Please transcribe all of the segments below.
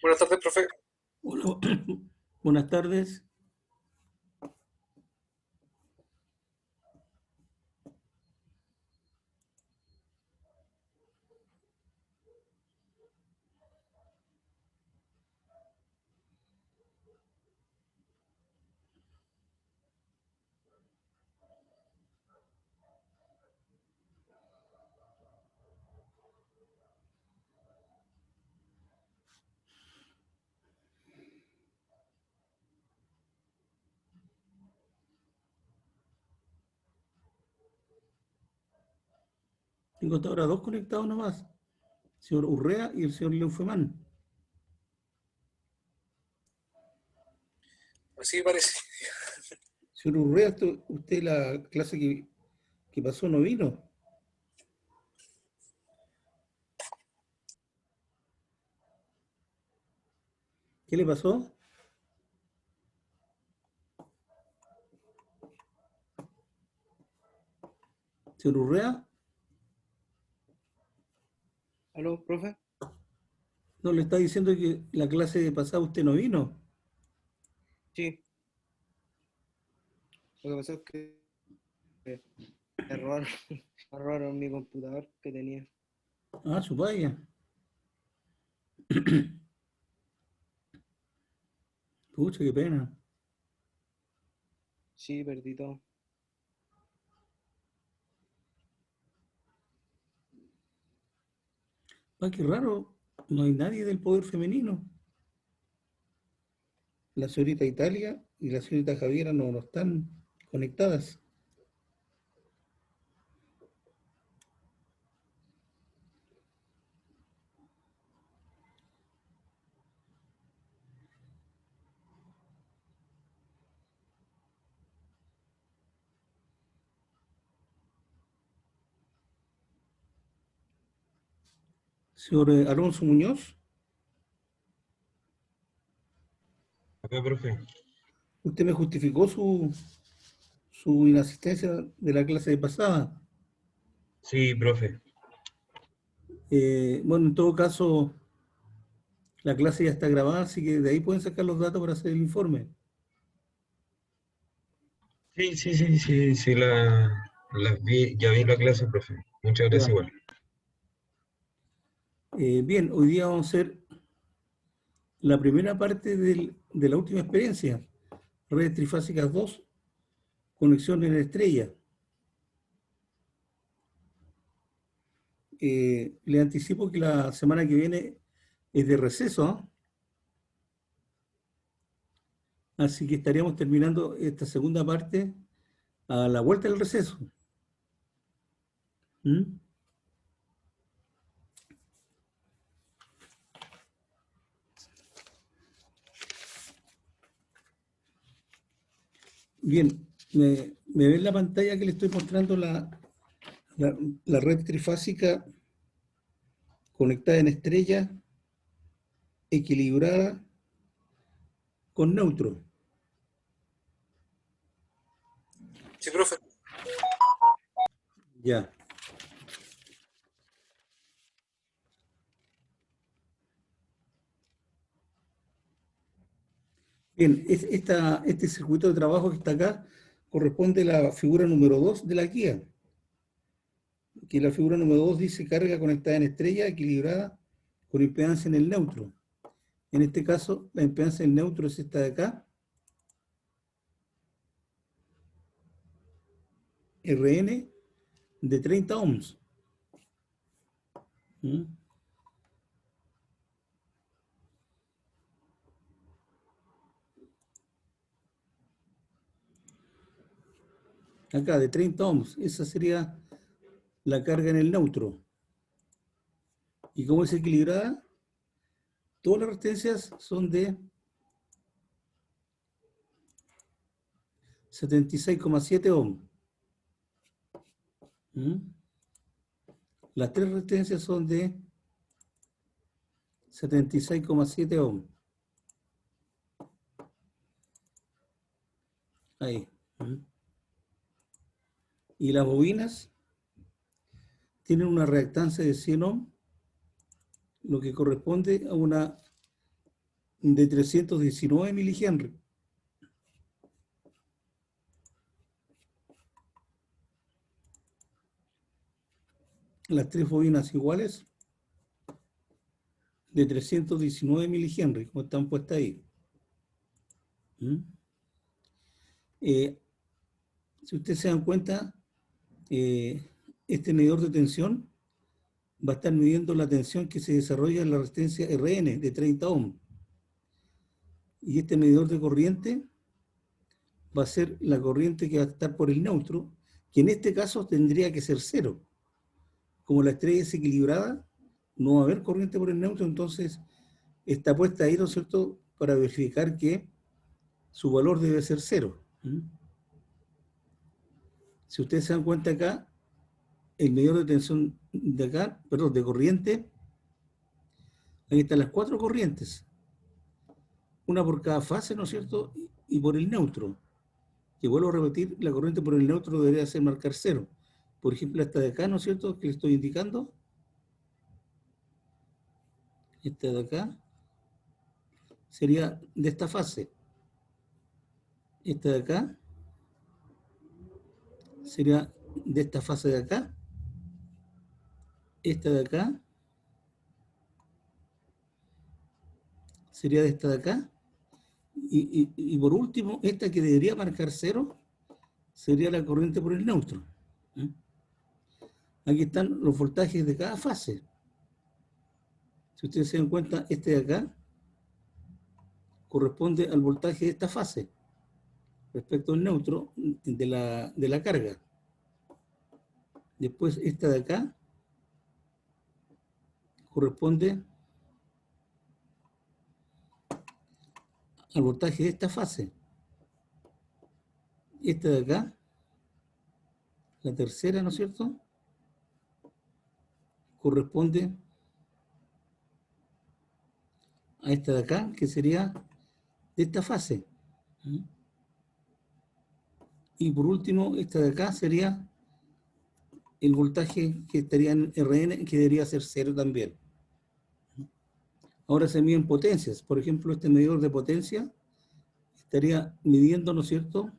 Buenas tardes, profe. Hola, buenas tardes. Tengo hasta ahora dos conectados nomás. El señor Urrea y el señor Leufemán. Así parece. Señor Urrea, usted la clase que pasó no vino. ¿Qué le pasó? Señor Urrea, ¿Aló, profe? ¿no le está diciendo que la clase pasada usted no vino? Sí. Lo que pasó es que me robaron, me robaron mi computador que tenía. Ah, su vaya. Pucha, qué pena. Sí, perdí todo. Ah, qué raro. No hay nadie del poder femenino. La señorita Italia y la señorita Javiera no están conectadas. Señor Alonso Muñoz, Acá, profe. usted me justificó su inasistencia de la clase pasada. Sí, profe. Bueno, en todo caso, la clase ya está grabada, así que de ahí pueden sacar los datos para hacer el informe. Sí, las vi, ya vi la clase, profe. Muchas gracias Ya. igual. Bien, hoy día vamos a hacer la primera parte de la última experiencia, redes trifásicas 2, conexión en estrella. Le anticipo que la semana que viene es de receso, ¿ah? Así que estaríamos terminando esta segunda parte a la vuelta del receso. ¿Mm? Bien, me ven la pantalla que le estoy mostrando la red trifásica conectada en estrella, equilibrada con neutro. Sí, profe. Ya. Bien, este circuito de trabajo que está acá corresponde a la figura número 2 de la guía. Que la figura número 2 dice carga conectada en estrella equilibrada con impedancia en el neutro. En este caso, la impedancia en el neutro es esta de acá, Rn de 30 ohms. ¿Mm? Acá, de 30 ohms. Esa sería la carga en el neutro. ¿Y cómo es equilibrada? Todas las resistencias son de 76,7 ohms. ¿Mm? Las tres resistencias son de 76,7 ohms. Ahí. ¿Mm? Y las bobinas tienen una reactancia de 100 ohms, lo que corresponde a una de 319 milihenry. Las tres bobinas iguales de 319 milihenry, como están puestas ahí. Si ustedes se dan cuenta, este medidor de tensión va a estar midiendo la tensión que se desarrolla en la resistencia RN de 30 ohms. Y este medidor de corriente va a ser la corriente que va a estar por el neutro, que en este caso tendría que ser cero. Como la estrella es equilibrada, no va a haber corriente por el neutro, entonces está puesta ahí, ¿no es cierto?, para verificar que su valor debe ser cero. Si ustedes se dan cuenta acá, el medidor de tensión de acá, perdón, de corriente, ahí están las cuatro corrientes, una por cada fase, ¿no es cierto?, y por el neutro. Que vuelvo a repetir, la corriente por el neutro debería ser marcar cero. Por ejemplo, esta de acá, ¿no es cierto?, que le estoy indicando. Esta de acá sería de esta fase. Esta de acá sería de esta fase de acá. Esta de acá sería de esta de acá. Y por último, esta que debería marcar cero sería la corriente por el neutro. Aquí están los voltajes de cada fase. Si ustedes se dan cuenta, este de acá corresponde al voltaje de esta fase respecto al neutro de la carga. Después esta de acá corresponde al voltaje de esta fase. Esta de acá, la tercera, ¿no es cierto?, corresponde a esta de acá, que sería de esta fase. Y por último, esta de acá sería el voltaje que estaría en RN, que debería ser cero también. Ahora se miden potencias. Por ejemplo, este medidor de potencia estaría midiendo, ¿no es cierto?,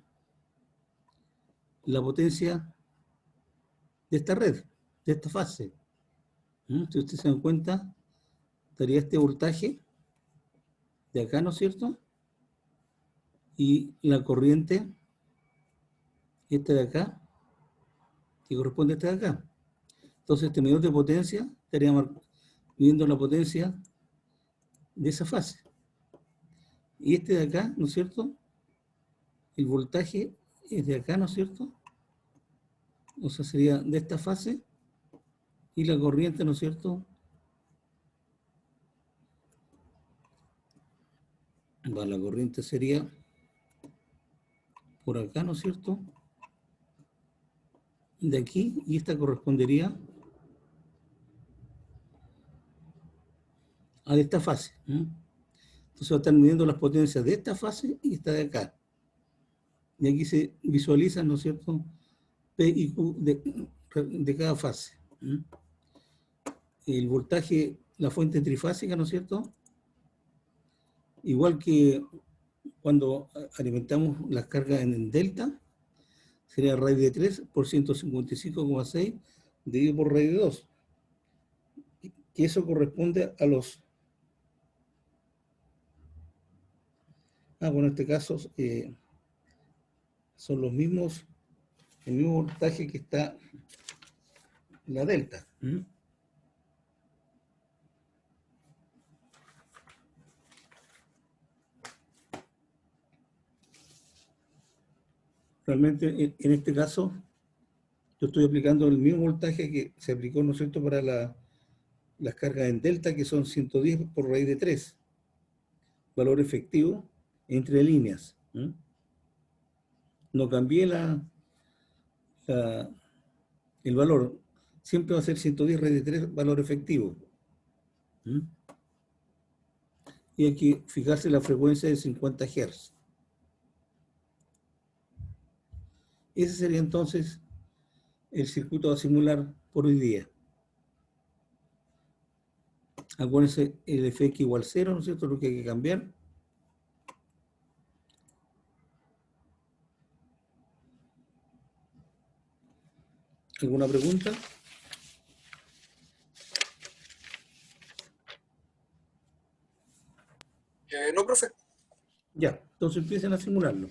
la potencia de esta red, de esta fase. Si ustedes se dan cuenta, estaría este voltaje de acá, ¿no es cierto?, y la corriente, esta de acá, que corresponde a esta de acá. Entonces, este medidor de potencia estaría midiendo la potencia de esa fase. Y este de acá, ¿no es cierto?, el voltaje es de acá, ¿no es cierto?, o sea, sería de esta fase, y la corriente, ¿no es cierto?, la corriente sería por acá, ¿no es cierto?, de aquí, y esta correspondería a de esta fase. Entonces va a estar midiendo las potencias de esta fase y esta de acá. Y aquí se visualizan, ¿no es cierto?, P y Q de cada fase. El voltaje, la fuente trifásica, ¿no es cierto?, igual que cuando alimentamos las cargas en delta, sería raíz de 3 por 155,6 dividido por raíz de 2. Y eso corresponde a los... bueno, en este caso son los mismos, el mismo voltaje que está en la delta. Realmente, en este caso, yo estoy aplicando el mismo voltaje que se aplicó, ¿no es cierto?, para las cargas en delta, que son 110 por raíz de 3. Valor efectivo entre líneas. No cambié el valor. Siempre va a ser 110 raíz de 3, valor efectivo. Y hay que fijarse la frecuencia de 50 Hz. Ese sería entonces el circuito a simular por hoy día. Acuérdense, el FX igual 0, ¿no es cierto?, lo que hay que cambiar. ¿Alguna pregunta? No, profe. Ya, entonces empiecen a simularlo.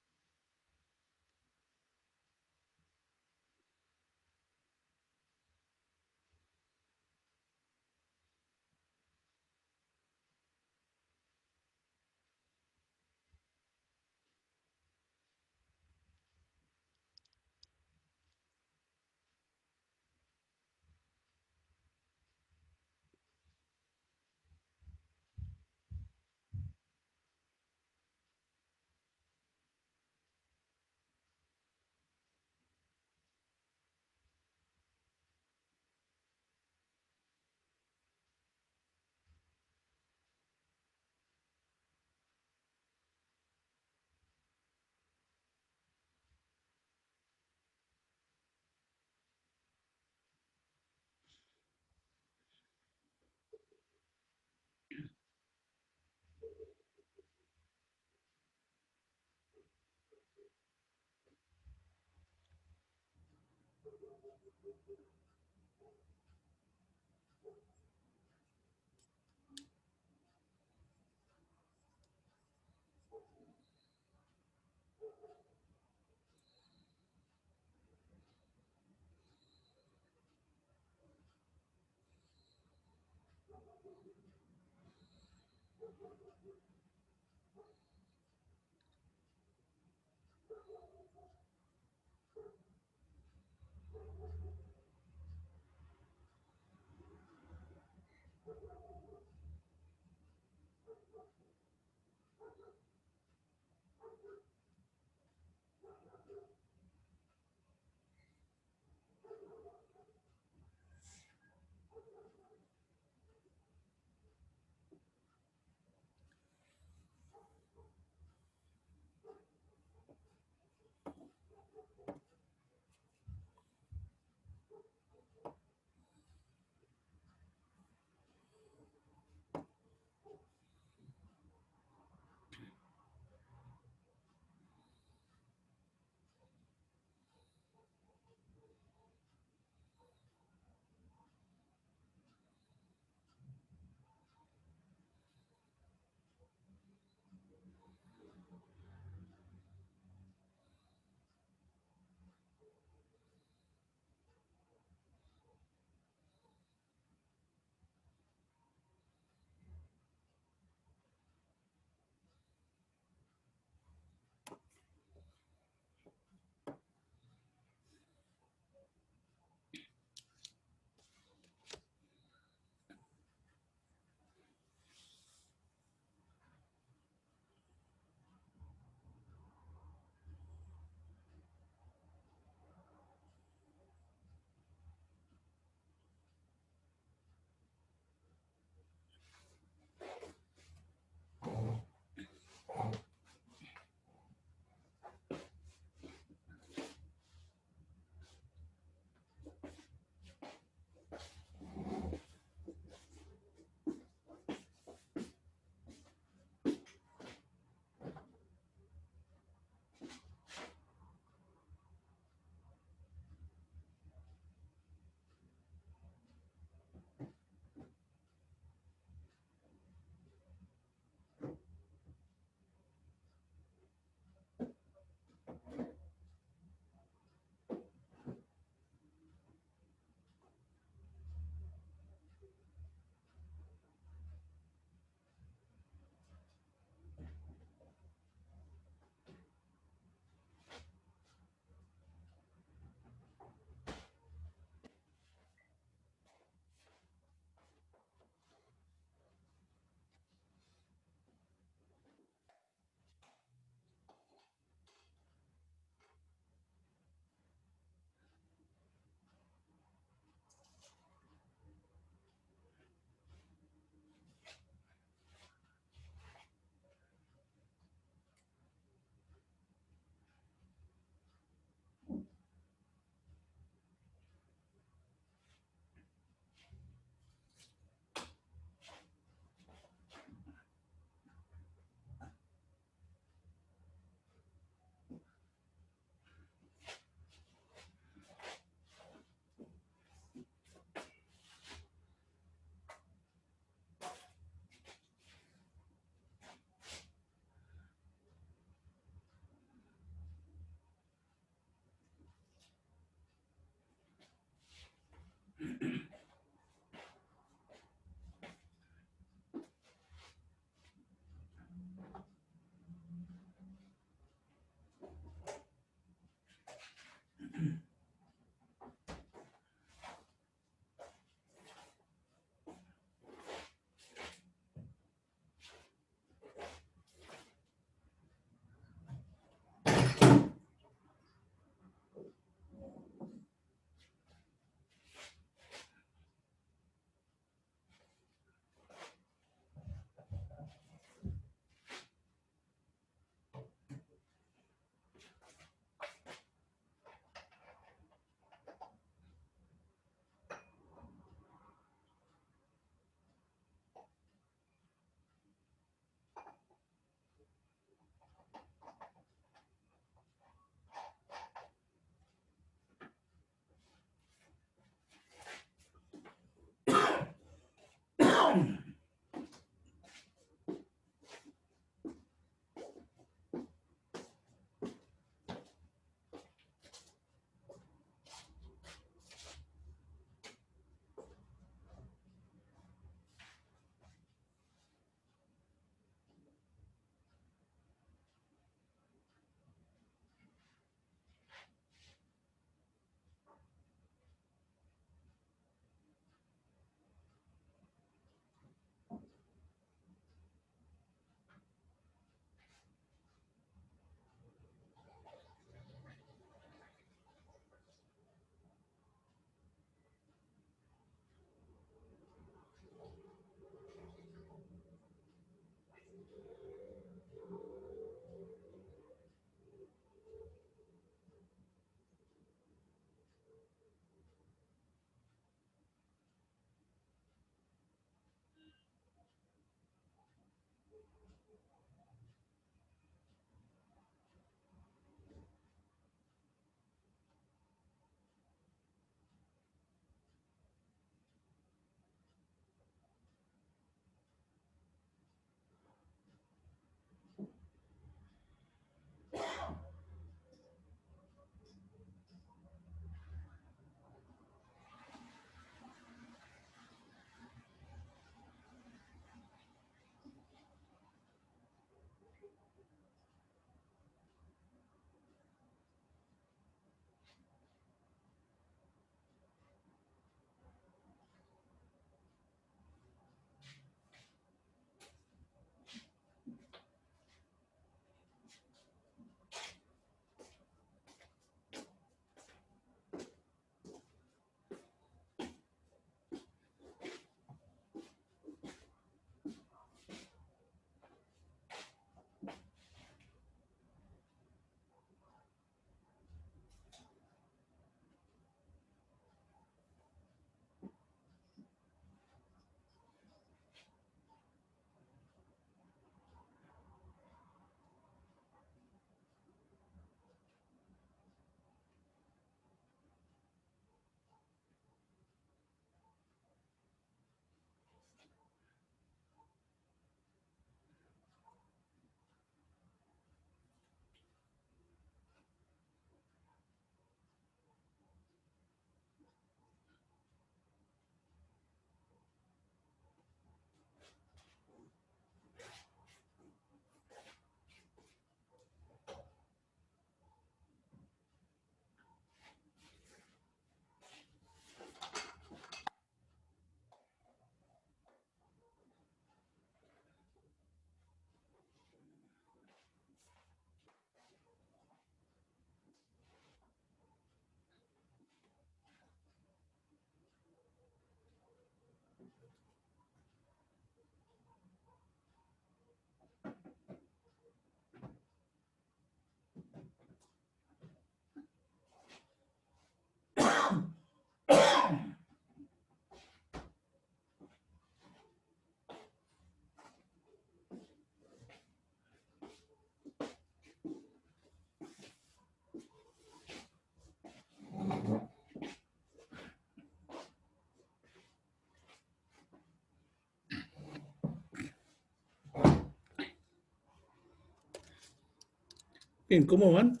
Bien, ¿cómo van?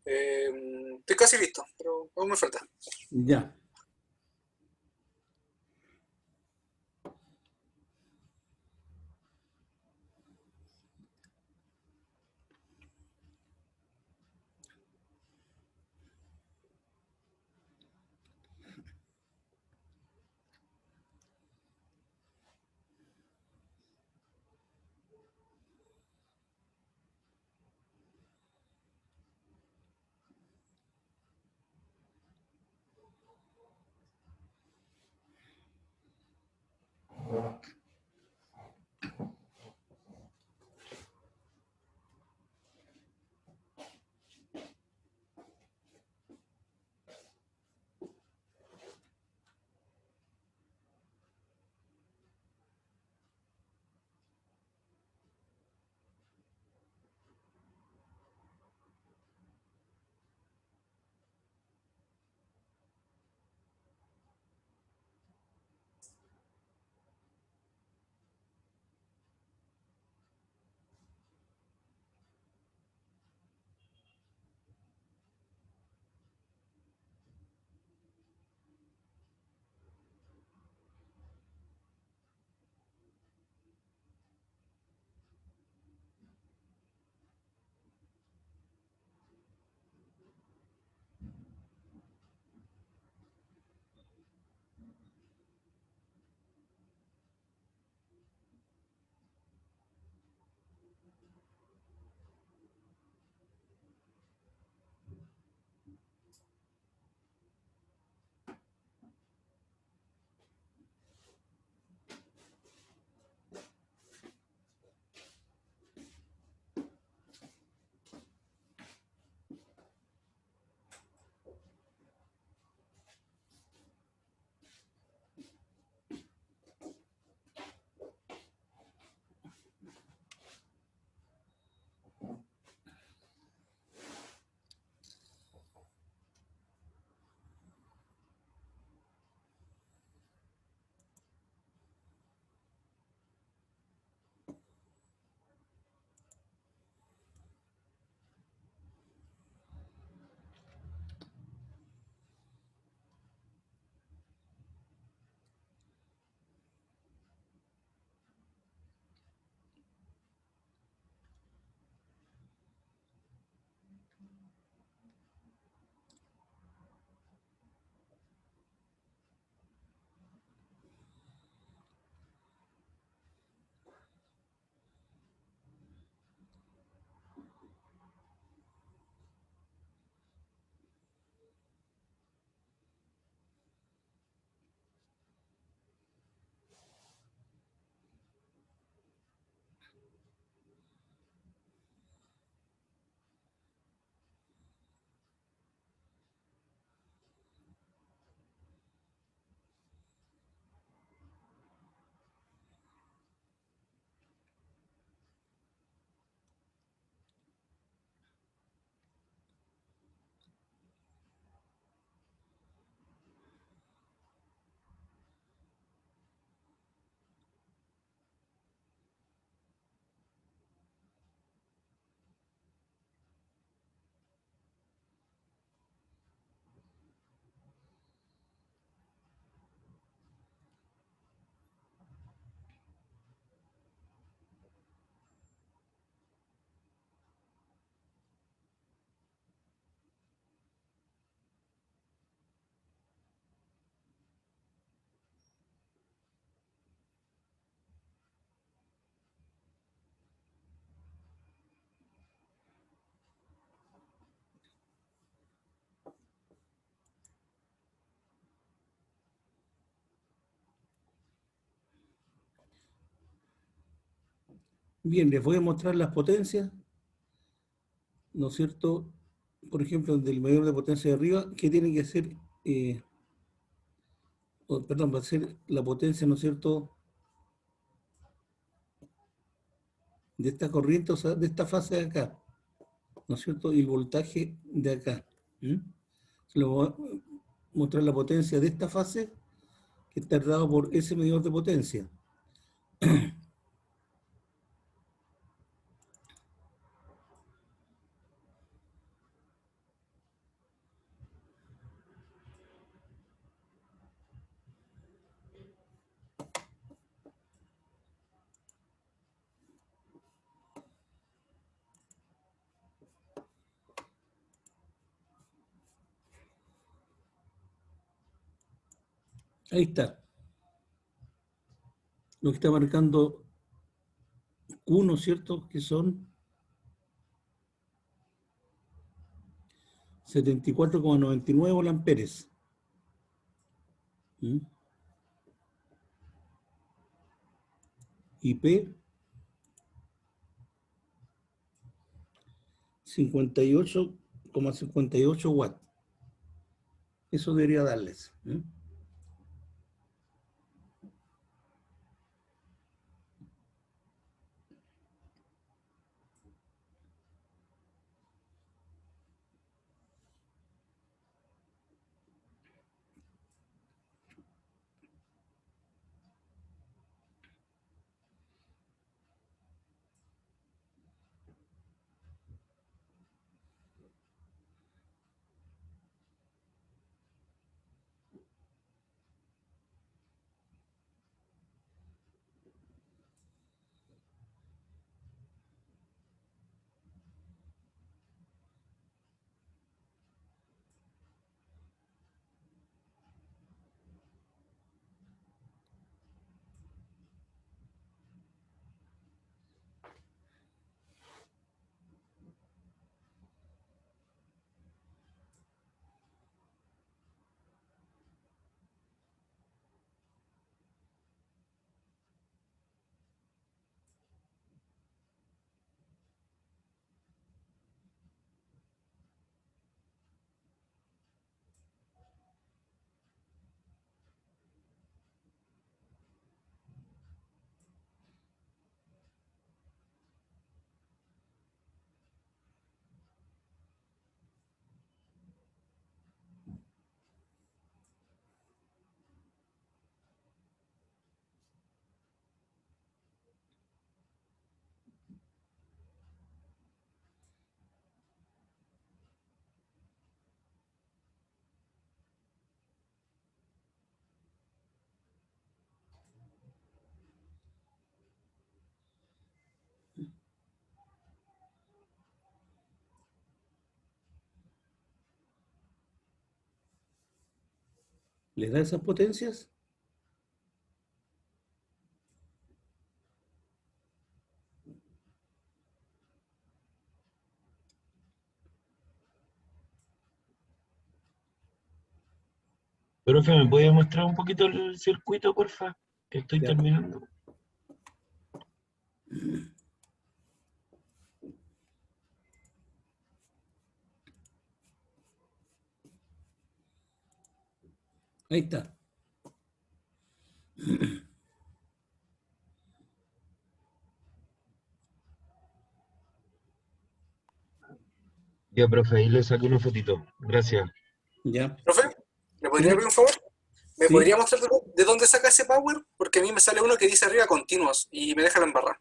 Estoy casi listo, pero aún me falta. Ya. Bien, les voy a mostrar las potencias, ¿no es cierto? Por ejemplo, del medidor de potencia de arriba, ¿qué tiene que ser? Perdón, va a ser la potencia, ¿no es cierto?, de esta corriente, o sea, de esta fase de acá, ¿no es cierto? Y el voltaje de acá. ¿Mm? Lo, mostrar la potencia de esta fase, que está dado por ese medidor de potencia. Ahí está. Lo que está marcando Q, ¿no es cierto? Que son 74,99 volamperes. ¿Mm? Y P, 58,58 watts. Eso debería darles. ¿Mm? ¿Les da esas potencias? Profe, ¿me puede mostrar un poquito el circuito, porfa? Que estoy Ya. terminando. Ahí está. Ya, profe, ahí le saqué una fotito. Gracias. Ya. Profe, ¿me podría Sí, pedir un favor? ¿Me sí. podría mostrar de dónde saca ese power? Porque a mí me sale uno que dice arriba continuos y me deja la embarrada.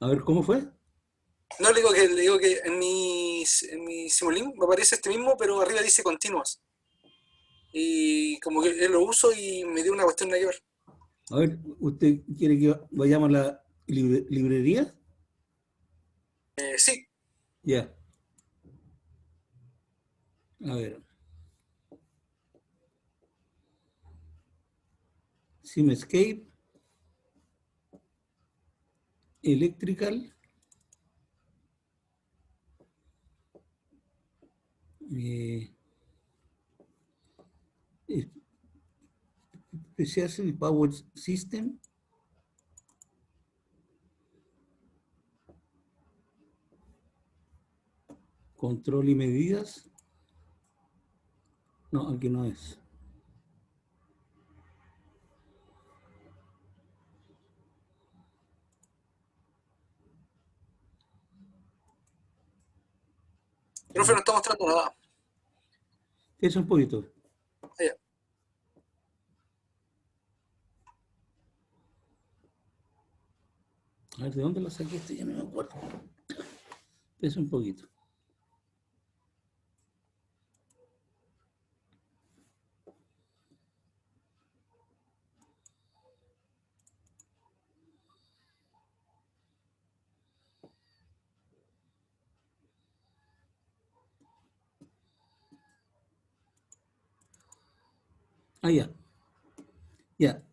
A ver, ¿cómo fue? No, le digo que en mi Simulink me aparece este mismo, pero arriba dice continuos. Y como que lo uso y me dio una cuestión de que ver. A ver, ¿usted quiere que vayamos a la librería? Sí, Ya. A ver. Simescape, Electrical, eh, Special Power System, Control y medidas. No, aquí no es. profe, no está mostrando nada. Eso un poquito. Ya. A ver, ¿de dónde lo saqué esto? Ya no me acuerdo. Eso un poquito. Ah, ya. Ya.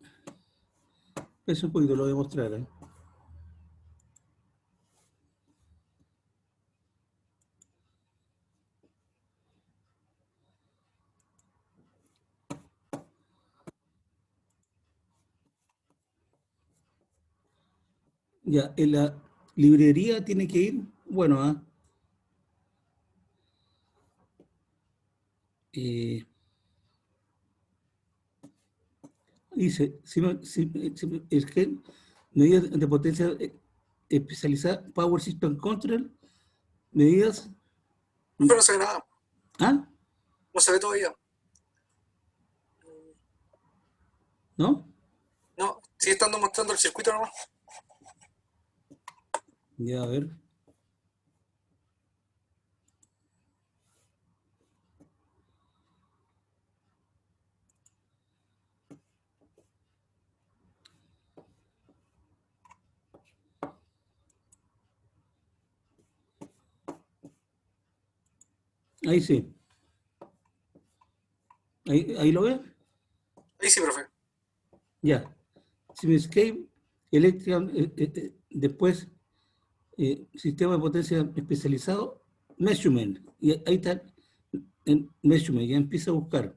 Eso un poquito, lo voy a mostrar. Ya, en la librería tiene que ir, bueno, eh, dice, es que medidas de potencia especializada, Power System Control, medidas, Profe, no se ve nada. ¿ah? No se ve todavía. ¿No? No, sigue estando mostrando el circuito nomás. Ya, a ver. Ahí sí. Ahí lo ve. Ahí sí, profe. Ya. Simscape, Electrical, después sistema de potencia especializado, Measurement. Y ahí está en Measurement, ya empieza a buscar.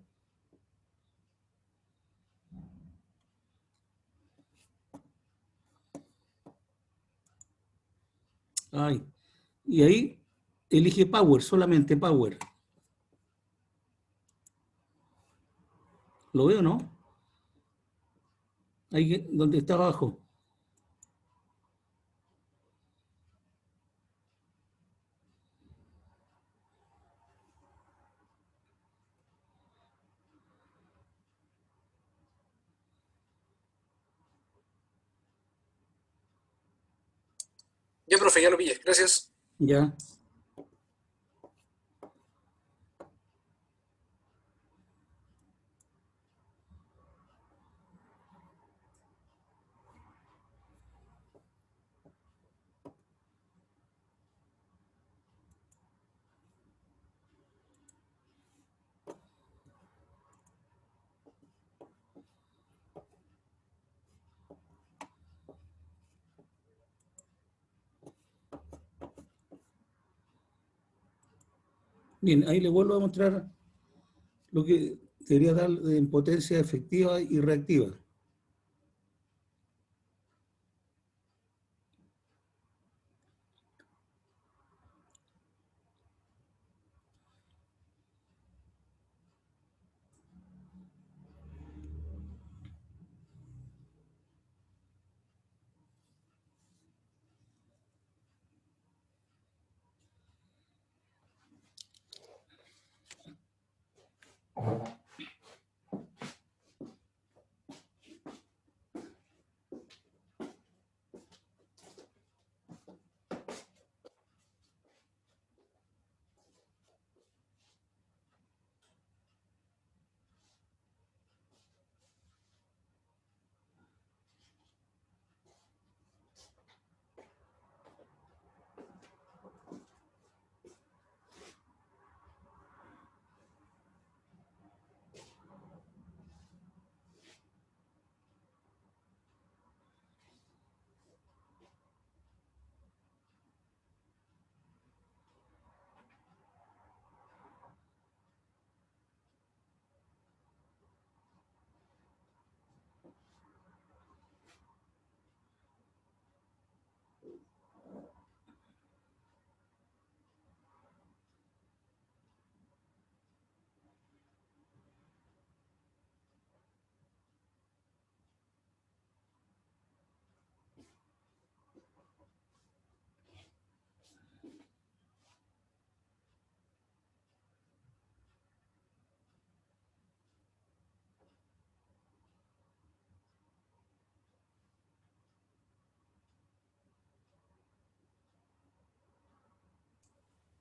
Ay. Y ahí elige Power, solamente Power. ¿Lo veo, no? Ahí donde está abajo. Ya, profe, ya lo pillé. Gracias. Ya. Bien, ahí le vuelvo a mostrar lo que quería dar en potencia efectiva y reactiva.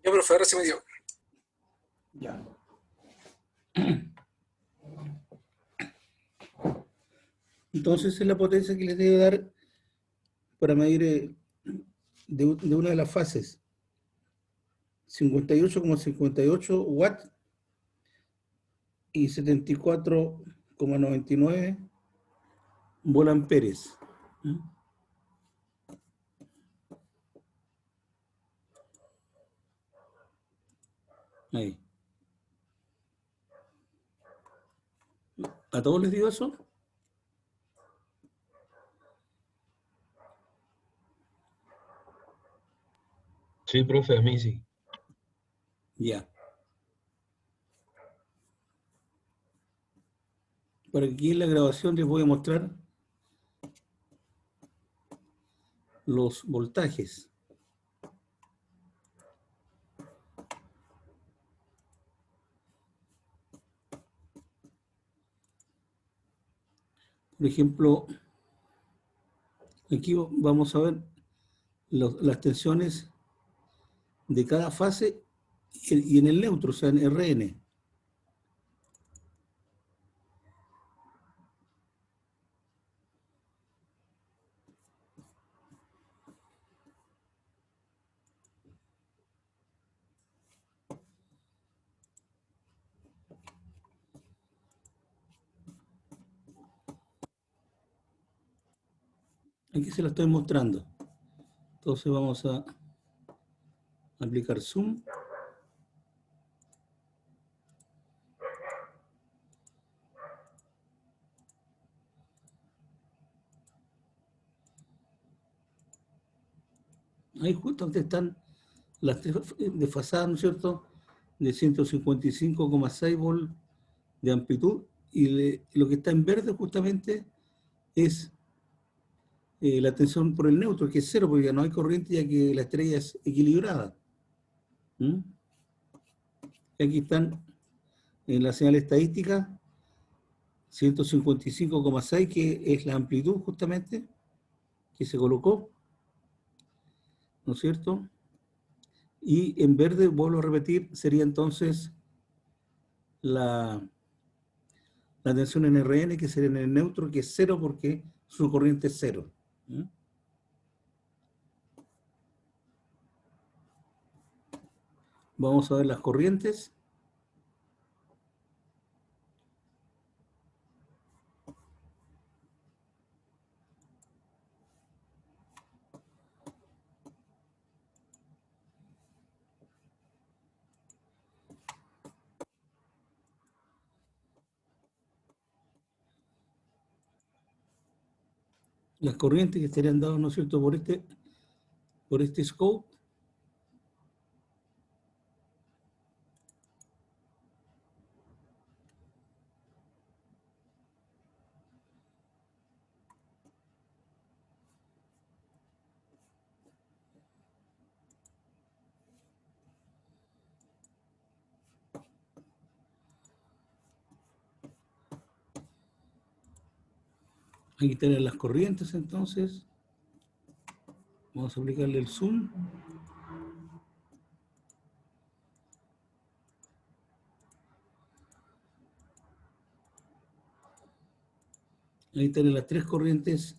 Ya, profe, ahora se me dio. Ya. Entonces es la potencia que les debe dar para medir de una de las fases. 58,58 watts y 74,99 volamperes. Ahí. ¿A todos les digo eso? Sí, profe, a mí sí. Ya. Para aquí en la grabación les voy a mostrar los voltajes. Por ejemplo, aquí vamos a ver las tensiones de cada fase y en el neutro, o sea, en Rn. Aquí se lo estoy mostrando. Entonces vamos a aplicar zoom. Ahí justamente están las tres desfasadas, ¿no es cierto?, de 155,6 volt de amplitud, y lo que está en verde justamente es la tensión por el neutro, que es cero, porque ya no hay corriente, ya que la estrella es equilibrada. ¿Mm? Y aquí están en la señal estadística 155,6, que es la amplitud justamente que se colocó, ¿no es cierto? Y en verde, vuelvo a repetir, sería entonces la tensión en Rn, que sería en el neutro, que es cero porque su corriente es cero. ¿Mm? Vamos a ver las corrientes. Las corrientes que estarían dadas, ¿no es cierto?, por este scope. Aquí estarían las corrientes, entonces. Vamos a aplicarle el zoom. Ahí estarían las tres corrientes,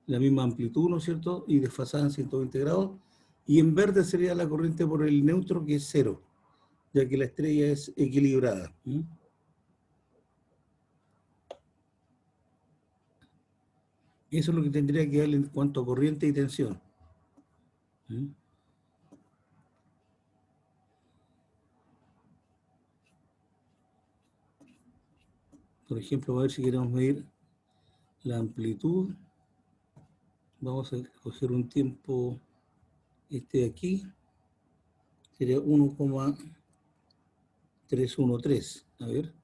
la misma amplitud, ¿no es cierto?, y desfasadas en 120 grados. Y en verde sería la corriente por el neutro, que es cero, ya que la estrella es equilibrada. ¿Mm? Eso es lo que tendría que darle en cuanto a corriente y tensión. ¿Mm? Por ejemplo, a ver si queremos medir la amplitud. Vamos a coger un tiempo, este de aquí, sería 1,313. A ver.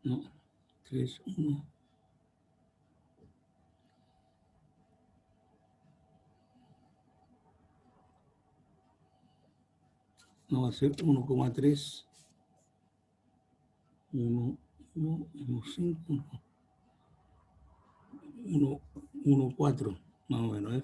No, 3, 1. no va a ser 1,3, 1, 1, 1,5, 1,4, más o menos, ¿eh?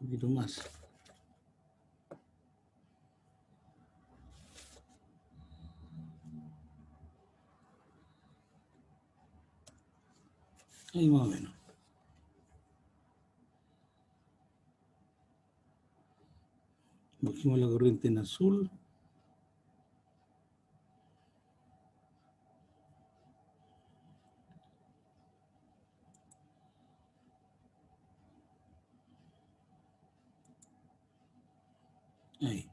Un poquito más. Ahí más o menos. Bajemos la corriente en azul. Ahí.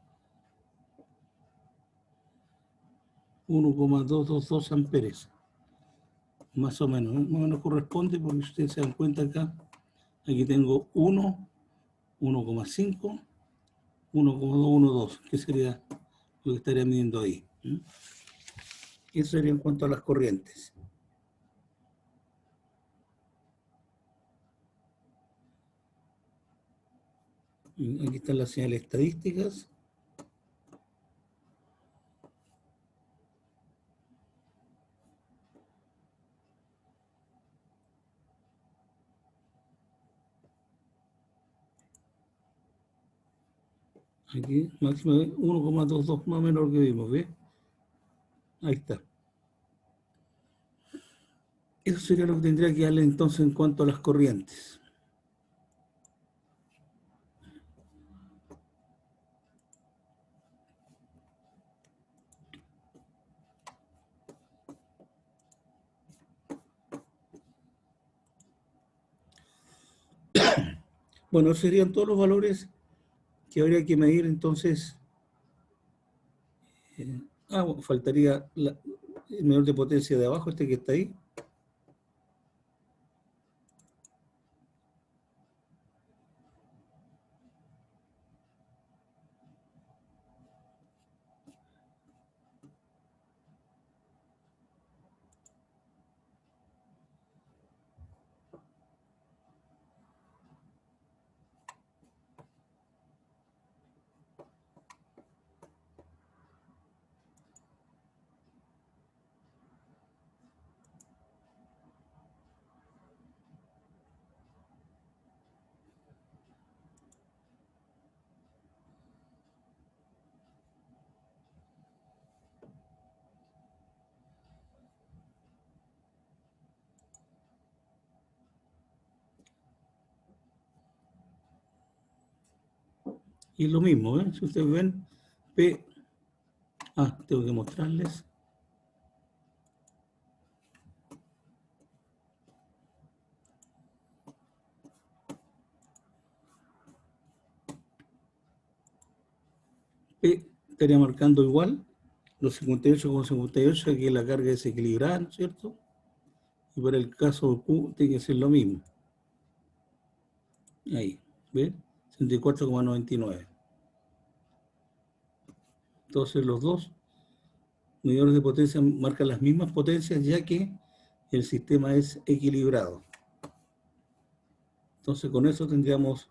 1,222 amperes. Más o menos, ¿eh? Más o menos corresponde, porque si ustedes se dan cuenta acá, aquí tengo 1, 1,5, 1,212, que sería lo que estaría midiendo ahí. Eso sería en cuanto a las corrientes. Aquí están las señales estadísticas. Aquí, máximo 1,22 más o menos lo que vimos, ¿ves? Ahí está. Eso sería lo que tendría que darle entonces en cuanto a las corrientes. Bueno, esos serían todos los valores que habría que medir entonces. Bueno, faltaría el medidor de potencia de abajo, este que está ahí. Y lo mismo, ¿eh? Si ustedes ven, P. Tengo que mostrarles. P estaría marcando igual, los 58,58, aquí la carga desequilibrada, ¿no es cierto? Y para el caso de Q tiene que ser lo mismo. Ahí, ¿ven? 64,99. Entonces los dos medidores de potencia marcan las mismas potencias, ya que el sistema es equilibrado. Entonces con eso tendríamos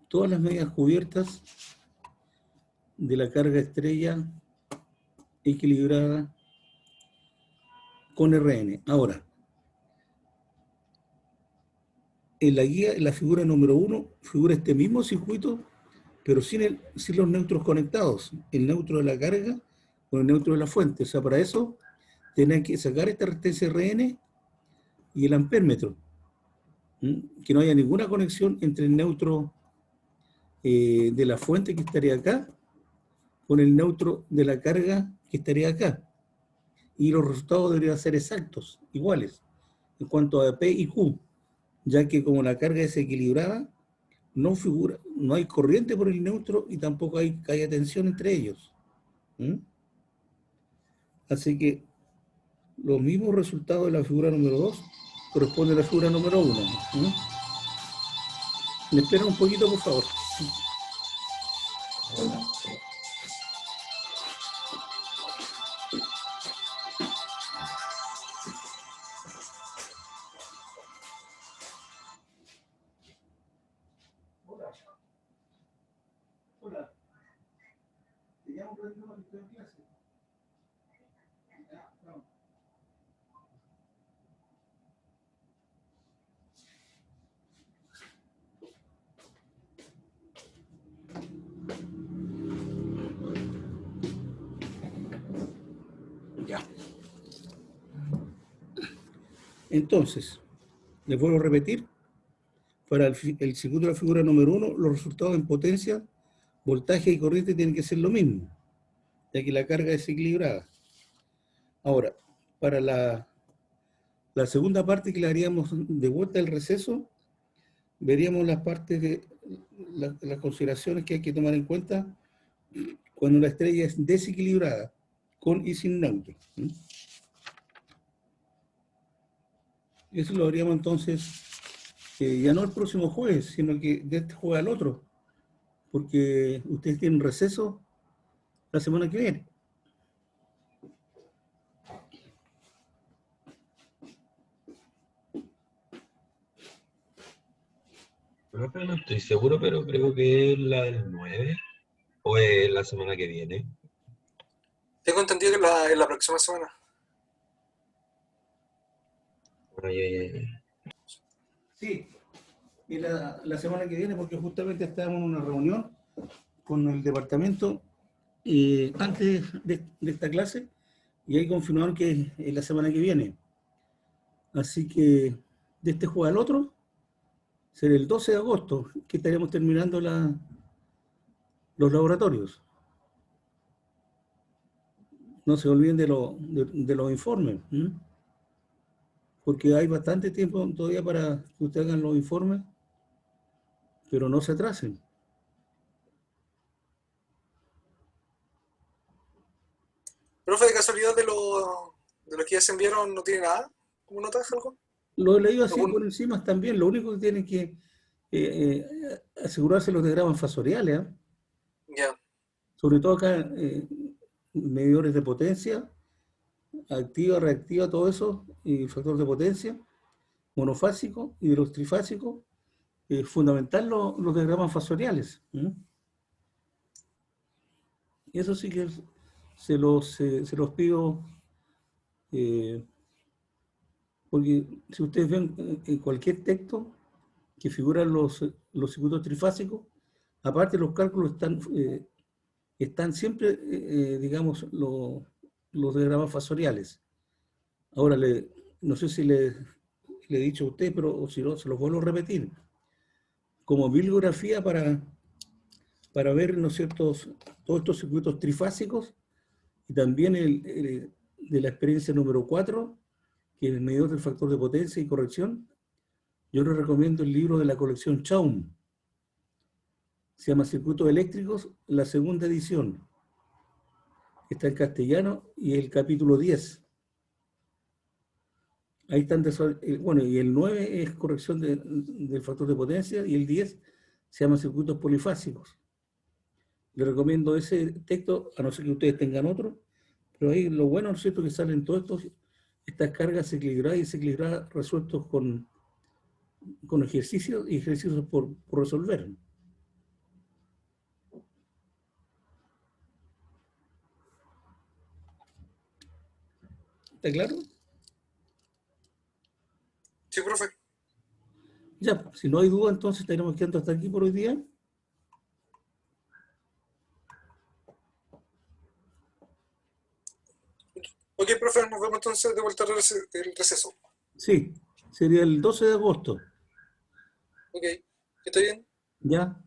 todas las medidas cubiertas de la carga estrella equilibrada con RN. Ahora, en la guía, en la figura número 1, figura este mismo circuito, pero sin los neutros conectados, el neutro de la carga con el neutro de la fuente. O sea, para eso tienen que sacar esta resistencia RN y el ampérmetro. Que no haya ninguna conexión entre el neutro de la fuente, que estaría acá, con el neutro de la carga, que estaría acá. Y los resultados deberían ser exactos, iguales, en cuanto a P y Q, ya que como la carga es equilibrada, no hay corriente por el neutro y tampoco hay tensión entre ellos. Así que los mismos resultados de la figura número 2 corresponden a la figura número 1. ¿Me esperan un poquito, por favor? Ya. Entonces, les vuelvo a repetir, para el circuito de la figura número 1, los resultados en potencia, voltaje y corriente tienen que ser lo mismo, ya que la carga es equilibrada. Ahora, para la segunda parte que le haríamos de vuelta al receso, veríamos las partes de las consideraciones que hay que tomar en cuenta cuando la estrella es desequilibrada, con y sin neutro. Eso lo haríamos entonces, ya no el próximo jueves, sino que de este jueves al otro, porque ustedes tienen receso la semana que viene. Profe, no estoy seguro, pero creo que es la del 9 o es la semana que viene. Tengo entendido que en la próxima semana. Ay, ay, ay. Sí, y la semana que viene, porque justamente estábamos en una reunión con el departamento antes de esta clase, y ahí confirmaron que es la semana que viene. Así que de este jueves al otro, será el 12 de agosto, que estaremos terminando los laboratorios. No se olviden de los informes, porque hay bastante tiempo todavía para que ustedes hagan los informes, pero no se atrasen. Profe, de casualidad de los que ya se enviaron, ¿no tiene nada? ¿Cómo notas algo? Lo he leído así ¿Algún? por encima también, lo único que tienen que asegurarse los diagramas fasoriales, ¿eh? Ya. Sobre todo acá, medidores de potencia, activa, reactiva, todo eso, y factor de potencia, monofásico y de los trifásicos, fundamental los diagramas fasoriales. Y eso sí que se los pido, porque si ustedes ven en cualquier texto que figuran los circuitos trifásicos, aparte los cálculos están siempre, digamos, los diagramas fasoriales. Ahora, no sé si le he dicho a usted, pero o si no, se los vuelvo a repetir. Como bibliografía para ver, ¿no es cierto?, todos estos circuitos trifásicos, y también de la experiencia número 4, que es el medidor del factor de potencia y corrección. Yo les recomiendo el libro de la colección Chaum. Se llama Circuitos Eléctricos, la segunda edición. Está en castellano y el capítulo 10. Ahí están, bueno, y el 9 es corrección del factor de potencia, y el 10 se llama circuitos polifásicos. Les recomiendo ese texto, a no ser que ustedes tengan otro, pero ahí lo bueno, ¿no es cierto?, que salen todas estas cargas equilibradas y desequilibradas resueltos con ejercicios y ejercicios por resolver. ¿Está claro? Sí, profe. Ya, si no hay duda, entonces tenemos que andar hasta aquí por hoy día. Ok, profe, nos vemos entonces de vuelta del receso. Sí, sería el 12 de agosto. Ok, ¿está bien? Ya.